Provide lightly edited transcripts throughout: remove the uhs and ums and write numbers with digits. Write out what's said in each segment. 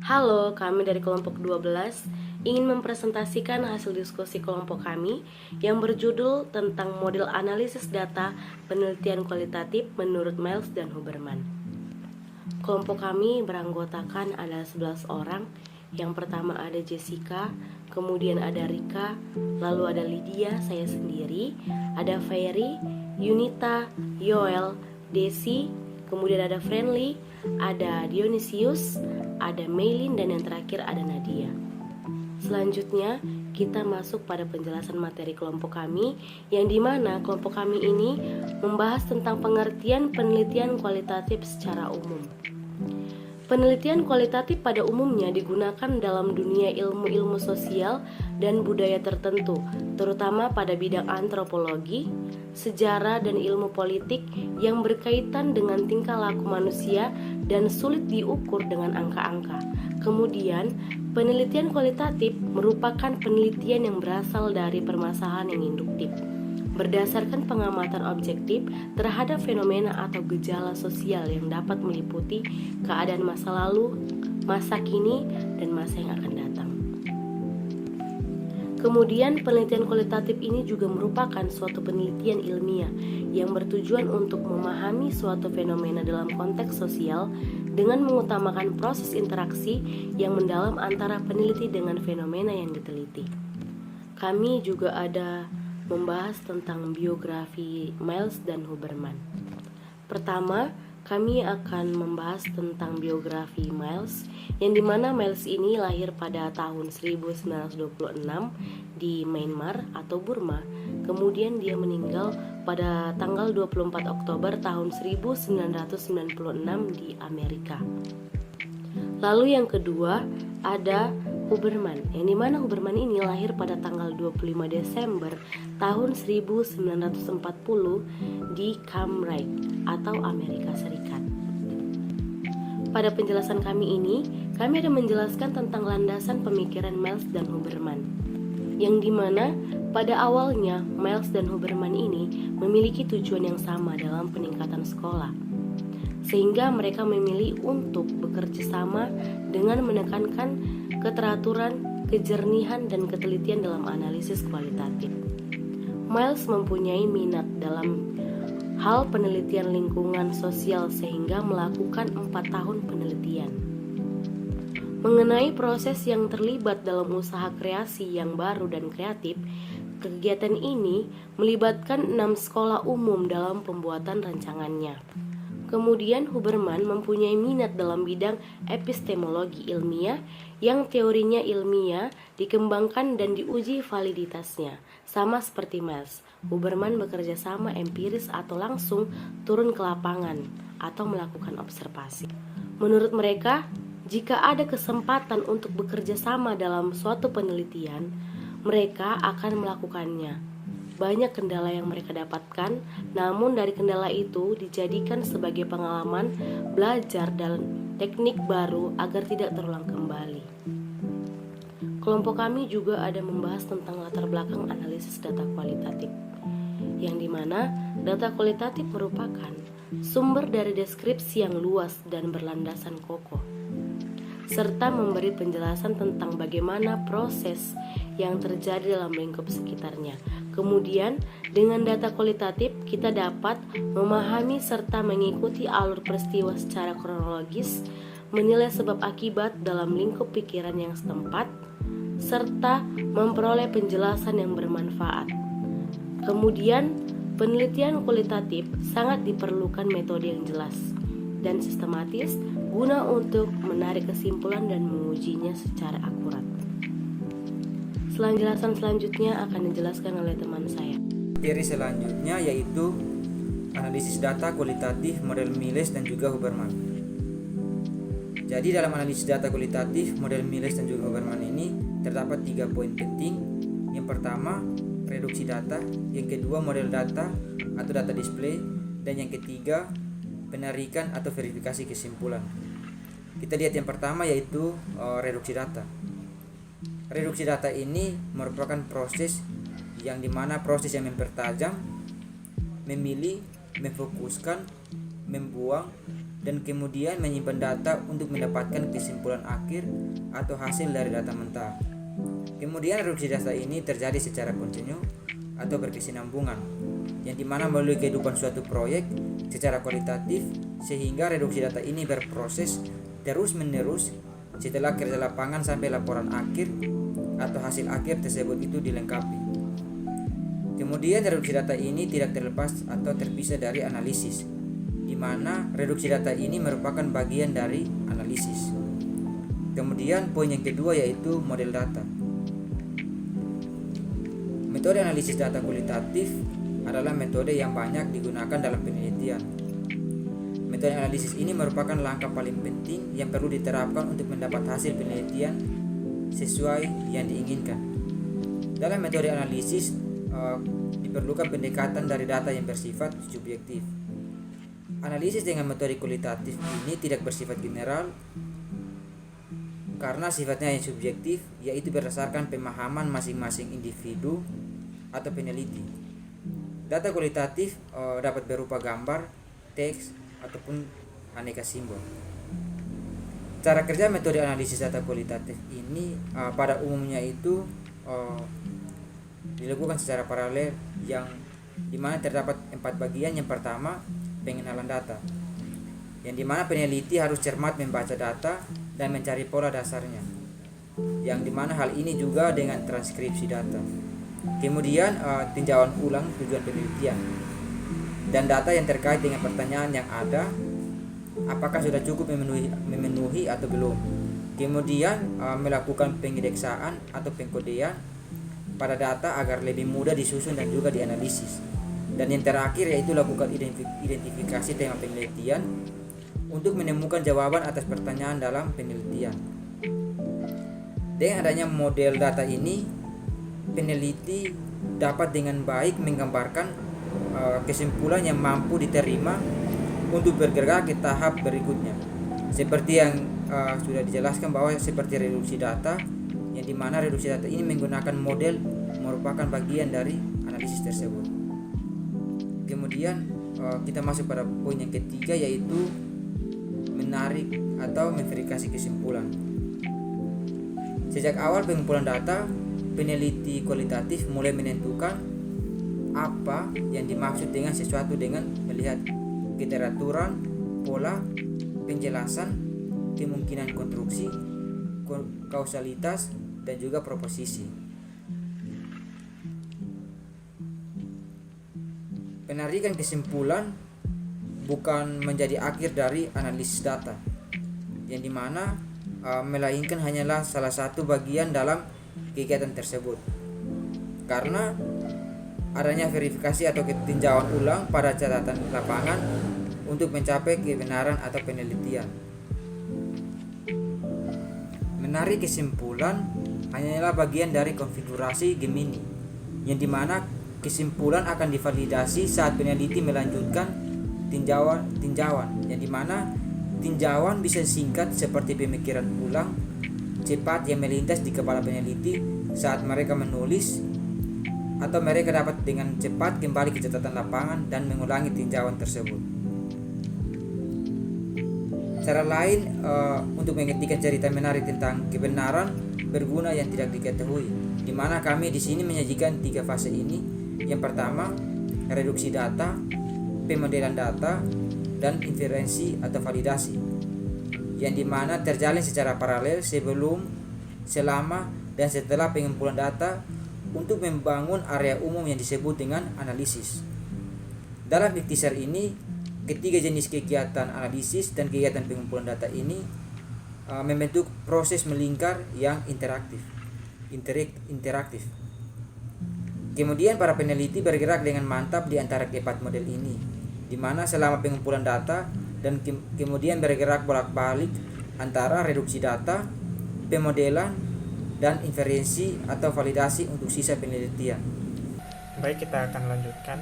Halo, kami dari kelompok 12 ingin mempresentasikan hasil diskusi kelompok kami yang berjudul tentang model analisis data penelitian kualitatif menurut Miles dan Huberman. Kelompok kami beranggotakan ada 11 orang. Yang pertama ada Jessica, kemudian ada Rika, lalu ada Lydia, saya sendiri, ada Ferry, Yunita, Yoel, Desi, kemudian ada Friendly, ada Dionysius, ada Maylin, dan yang terakhir ada Nadia. Selanjutnya kita masuk pada penjelasan materi kelompok kami, yang dimana kelompok kami ini membahas tentang pengertian penelitian kualitatif secara umum. Penelitian kualitatif pada umumnya digunakan dalam dunia ilmu-ilmu sosial dan budaya tertentu, terutama pada bidang antropologi, sejarah, dan ilmu politik yang berkaitan dengan tingkah laku manusia dan sulit diukur dengan angka-angka. Kemudian, penelitian kualitatif merupakan penelitian yang berasal dari permasalahan yang induktif, berdasarkan pengamatan objektif terhadap fenomena atau gejala sosial yang dapat meliputi keadaan masa lalu, masa kini, dan masa yang akan datang. Kemudian, penelitian kualitatif ini juga merupakan suatu penelitian ilmiah yang bertujuan untuk memahami suatu fenomena dalam konteks sosial dengan mengutamakan proses interaksi yang mendalam antara peneliti dengan fenomena yang diteliti. Kami juga ada membahas tentang biografi Miles dan Huberman. Pertama, kami akan membahas tentang biografi Miles, yang dimana Miles ini lahir pada tahun 1926 di Myanmar atau Burma. Kemudian dia meninggal pada tanggal 24 Oktober tahun 1996 di Amerika. Lalu yang kedua ada Huberman, yang dimana Huberman ini lahir pada tanggal 25 Desember tahun 1940 di Cam Ride atau Amerika Serikat. Pada penjelasan kami ini, kami akan menjelaskan tentang landasan pemikiran Miles dan Huberman, yang dimana pada awalnya Miles dan Huberman ini memiliki tujuan yang sama dalam peningkatan sekolah, sehingga mereka memilih untuk bekerja sama dengan menekankan keteraturan, kejernihan, dan ketelitian dalam analisis kualitatif. Miles mempunyai minat dalam hal penelitian lingkungan sosial sehingga melakukan 4 tahun penelitian mengenai proses yang terlibat dalam usaha kreasi yang baru dan kreatif. Kegiatan ini melibatkan 6 sekolah umum dalam pembuatan rancangannya. Kemudian Huberman mempunyai minat dalam bidang epistemologi ilmiah yang teorinya ilmiah dikembangkan dan diuji validitasnya. Sama seperti Miles, Huberman bekerja sama empiris atau langsung turun ke lapangan atau melakukan observasi. Menurut mereka, jika ada kesempatan untuk bekerja sama dalam suatu penelitian, mereka akan melakukannya. Banyak kendala yang mereka dapatkan, namun dari kendala itu dijadikan sebagai pengalaman belajar dan teknik baru agar tidak terulang kembali. Kelompok kami juga ada membahas tentang latar belakang analisis data kualitatif, yang dimana data kualitatif merupakan sumber dari deskripsi yang luas dan berlandasan kokoh, serta memberi penjelasan tentang bagaimana proses yang terjadi dalam lingkup sekitarnya. Kemudian, dengan data kualitatif, kita dapat memahami serta mengikuti alur peristiwa secara kronologis, menilai sebab akibat dalam lingkup pikiran yang setempat, serta memperoleh penjelasan yang bermanfaat. Kemudian, penelitian kualitatif sangat diperlukan metode yang jelas dan sistematis guna untuk menarik kesimpulan dan mengujinya secara akurat. Penjelasan selanjutnya akan dijelaskan oleh teman saya. Materi selanjutnya yaitu analisis data kualitatif model Miles dan juga Huberman. Jadi dalam analisis data kualitatif model Miles dan juga Huberman ini terdapat 3 poin penting. Yang pertama, reduksi data. Yang kedua, model data atau data display. Dan yang ketiga, penarikan atau verifikasi kesimpulan. Kita lihat yang pertama yaitu reduksi data. Reduksi data ini merupakan proses yang dimana proses yang mempertajam, memilih, memfokuskan, membuang, dan kemudian menyimpan data untuk mendapatkan kesimpulan akhir atau hasil dari data mentah. Kemudian reduksi data ini terjadi secara kontinu atau berkesinambungan, yang dimana melalui kehidupan suatu proyek secara kualitatif, sehingga reduksi data ini berproses terus-menerus setelah kerja lapangan sampai laporan akhir atau hasil akhir tersebut itu dilengkapi. Kemudian reduksi data ini tidak terlepas atau terpisah dari analisis, di mana reduksi data ini merupakan bagian dari analisis. Kemudian poin yang kedua yaitu model data. Metode analisis data kualitatif adalah metode yang banyak digunakan dalam penelitian. Metode analisis ini merupakan langkah paling penting yang perlu diterapkan untuk mendapat hasil penelitian sesuai yang diinginkan. Dalam metode analisis diperlukan pendekatan dari data yang bersifat subjektif. Analisis dengan metode kualitatif ini tidak bersifat general karena sifatnya yang subjektif, yaitu berdasarkan pemahaman masing-masing individu atau peneliti. Data kualitatif dapat berupa gambar, teks, ataupun aneka simbol. Cara kerja metode analisis data kualitatif ini pada umumnya itu dilakukan secara paralel, yang dimana terdapat 4 bagian. Yang pertama, pengenalan data, yang dimana peneliti harus cermat membaca data dan mencari pola dasarnya, yang dimana hal ini juga dengan transkripsi data. Kemudian tinjauan ulang tujuan penelitian dan data yang terkait dengan pertanyaan yang ada, apakah sudah cukup memenuhi atau belum. Kemudian melakukan pengindeksaan atau pengkodean pada data agar lebih mudah disusun dan juga dianalisis. Dan yang terakhir yaitu lakukan identifikasi tema penelitian untuk menemukan jawaban atas pertanyaan dalam penelitian. Dengan adanya model data ini, peneliti dapat dengan baik menggambarkan kesimpulan yang mampu diterima untuk bergerak ke tahap berikutnya. Seperti yang sudah dijelaskan bahwa seperti reduksi data, yang dimana reduksi data ini menggunakan model merupakan bagian dari analisis tersebut. Kemudian kita masuk pada poin yang ketiga, yaitu menarik atau memverifikasi kesimpulan. Sejak awal pengumpulan data, peneliti kualitatif mulai menentukan apa yang dimaksud dengan sesuatu dengan melihat keteraturan, pola, penjelasan, kemungkinan konstruksi, kausalitas, dan juga proposisi. Penarikan kesimpulan bukan menjadi akhir dari analisis data, yang dimana melainkan hanyalah salah satu bagian dalam kegiatan tersebut, karena adanya verifikasi atau tinjauan ulang pada catatan lapangan untuk mencapai kebenaran atau penelitian. Menarik kesimpulan hanyalah bagian dari konfigurasi Gemini, yang dimana kesimpulan akan divalidasi saat peneliti melanjutkan tinjauan, yang dimana tinjauan bisa singkat seperti pemikiran ulang cepat yang melintas di kepala peneliti saat mereka menulis, atau mereka dapat dengan cepat kembali ke catatan lapangan dan mengulangi tinjauan tersebut. Cara lain untuk menghentikan cerita menarik tentang kebenaran berguna yang tidak diketahui, di mana kami di sini menyajikan 3 fase ini. Yang pertama, reduksi data, pemodelan data, dan inferensi atau validasi, yang dimana terjalin secara paralel sebelum, selama, dan setelah pengumpulan data untuk membangun area umum yang disebut dengan analisis. Dalam ikhtisar ini, ketiga jenis kegiatan analisis dan kegiatan pengumpulan data ini membentuk proses melingkar yang interaktif. Kemudian para peneliti bergerak dengan mantap di antara keempat model ini, di mana selama pengumpulan data dan kemudian bergerak bolak-balik antara reduksi data, pemodelan, dan inferensi atau validasi untuk sisa penelitian. Baik, kita akan lanjutkan.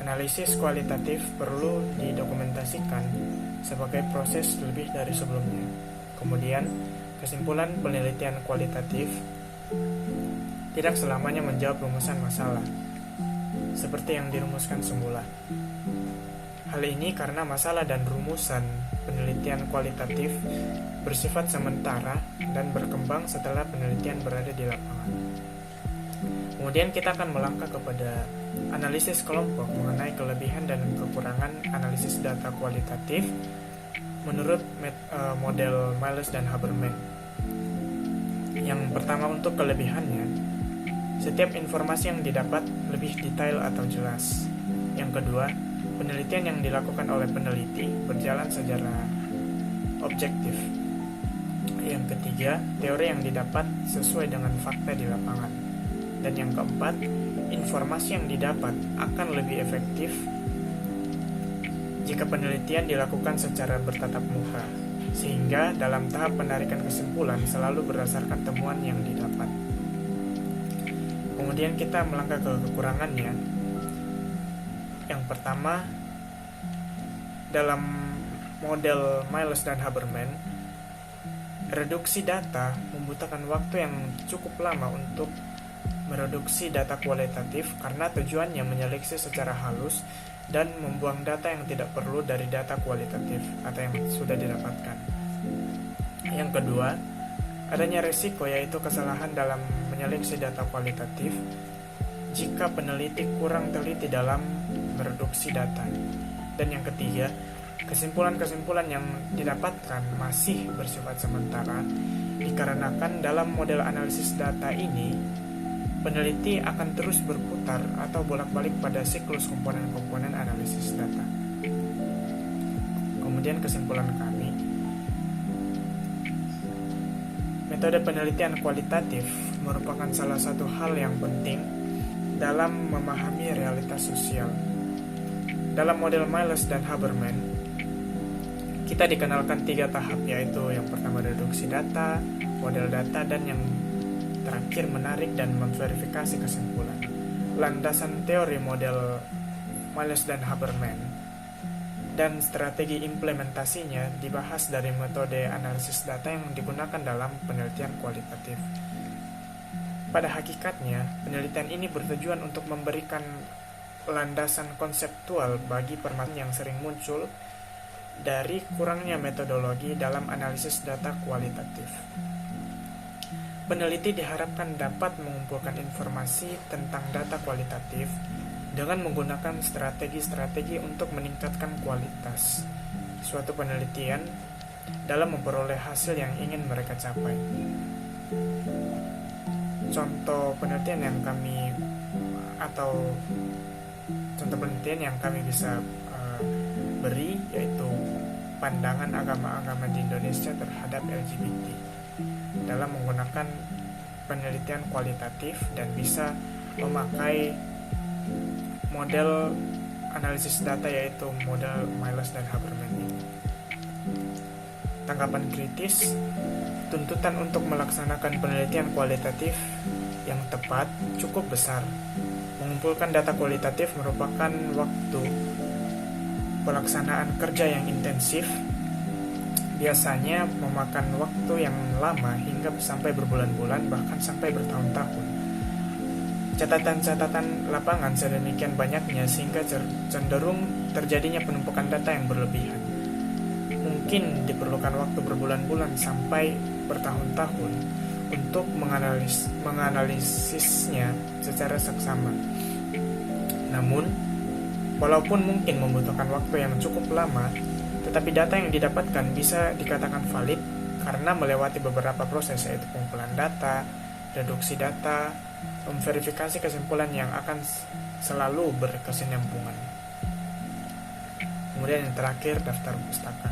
Analisis kualitatif perlu didokumentasikan sebagai proses lebih dari sebelumnya. Kemudian, kesimpulan penelitian kualitatif tidak selamanya menjawab rumusan masalah, seperti yang dirumuskan semula. Hal ini karena masalah dan rumusan penelitian kualitatif bersifat sementara dan berkembang setelah penelitian berada di lapangan. Kemudian kita akan melangkah kepada analisis kelompok mengenai kelebihan dan kekurangan analisis data kualitatif menurut model Miles dan Habermas. Yang pertama, untuk kelebihannya, setiap informasi yang didapat lebih detail atau jelas. Yang kedua, penelitian yang dilakukan oleh peneliti berjalan secara objektif. Yang ketiga, teori yang didapat sesuai dengan fakta di lapangan. Dan yang keempat, informasi yang didapat akan lebih efektif jika penelitian dilakukan secara bertatap muka, sehingga dalam tahap penarikan kesimpulan selalu berdasarkan temuan yang didapat. Kemudian kita melangkah ke kekurangannya. Yang pertama, dalam model Miles dan Habermas, reduksi data membutuhkan waktu yang cukup lama untuk mereduksi data kualitatif karena tujuannya menyeleksi secara halus dan membuang data yang tidak perlu dari data kualitatif atau yang sudah didapatkan. Yang kedua, adanya risiko yaitu kesalahan dalam menyeleksi data kualitatif jika peneliti kurang teliti dalam mereduksi data. Dan yang ketiga, kesimpulan-kesimpulan yang didapatkan masih bersifat sementara dikarenakan dalam model analisis data ini peneliti akan terus berputar atau bolak-balik pada siklus komponen-komponen analisis data. Kemudian kesimpulan kami, metode penelitian kualitatif merupakan salah satu hal yang penting dalam memahami realitas sosial. Dalam model Miles dan Habermas, kita dikenalkan 3 tahap, yaitu yang pertama reduksi data, model data, dan yang terakhir menarik dan memverifikasi kesimpulan. Landasan teori model Miles dan Habermas dan strategi implementasinya dibahas dari metode analisis data yang digunakan dalam penelitian kualitatif. Pada hakikatnya, penelitian ini bertujuan untuk memberikan landasan konseptual bagi permasalahan yang sering muncul dari kurangnya metodologi dalam analisis data kualitatif. Peneliti diharapkan dapat mengumpulkan informasi tentang data kualitatif dengan menggunakan strategi-strategi untuk meningkatkan kualitas suatu penelitian dalam memperoleh hasil yang ingin mereka capai. Contoh penelitian yang kami bisa beri yaitu pandangan agama-agama di Indonesia terhadap LGBT dalam menggunakan penelitian kualitatif dan bisa memakai model analisis data yaitu model Miles dan Habermas ini. Tanggapan kritis, tuntutan untuk melaksanakan penelitian kualitatif yang tepat cukup besar. Mengumpulkan data kualitatif merupakan waktu pelaksanaan kerja yang intensif, biasanya memakan waktu yang lama hingga sampai berbulan-bulan bahkan sampai bertahun-tahun. Catatan-catatan lapangan sedemikian banyaknya sehingga cenderung terjadinya penumpukan data yang berlebihan. Mungkin diperlukan waktu berbulan-bulan sampai bertahun-tahun untuk menganalisisnya secara seksama. Namun, walaupun mungkin membutuhkan waktu yang cukup lama, tetapi data yang didapatkan bisa dikatakan valid karena melewati beberapa proses yaitu pengumpulan data, reduksi data, memverifikasi kesimpulan yang akan selalu berkesinambungan. Kemudian yang terakhir, daftar pustaka.